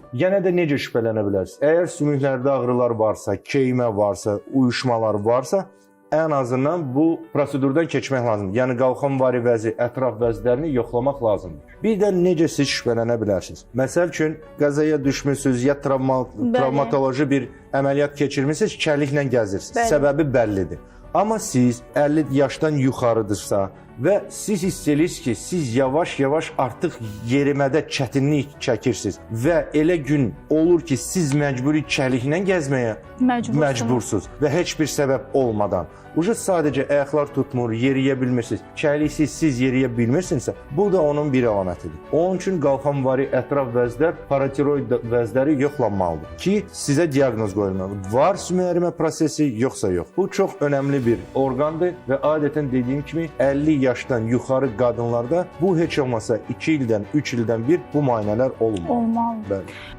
Yenə də necə şübhələnə bilərsiniz? Əgər sümüklərdə ağrılar varsa, keymə varsa, uyuşmalar varsa, ən azından bu prosedurdan keçmək lazımdır. Yəni qalxan vari vəzi, ətraf vəzlərini yoxlamaq lazımdır. Bir də necə siz şübhələnə bilərsiniz? Məsəl üçün qəzaya düşmüsünüz, ya travmatoloji bir əməliyyat keçirmisiniz, kərliklə gəzirsiniz. Səbəbi bəllidir. Amma siz 50 yaşdan yuxarıdırsa və siz hiss edirsiniz ki, siz yavaş-yavaş artıq yerimədə çətinlik çəkirsiniz və elə gün olur ki, siz məcburi kərliklə gəzməyə məcbursunuz və heç bir səbəb olmadan. Sadəcə ayaqlar tutmur, yeriyə bilmirsiniz, kərliksiz siz yeriyə bilmirsinizsə, bu da onun bir əlamətidir. Onun üçün qalxanvari ətraf vəzlər, paratiroid vəzləri yoxlanmalıdır ki, sizə diaqnoz qoyulmalıdır. Var sümük ərimə prosesi, yoxsa yox. Bu çox önəmli bir orqandır və adətən dediyim kimi 50 yaşdan yuxarı qadınlarda bu heç olmasa 2 ildən, 3 ildən bir bu müayinələr olmalı. Olmalı. Bəli.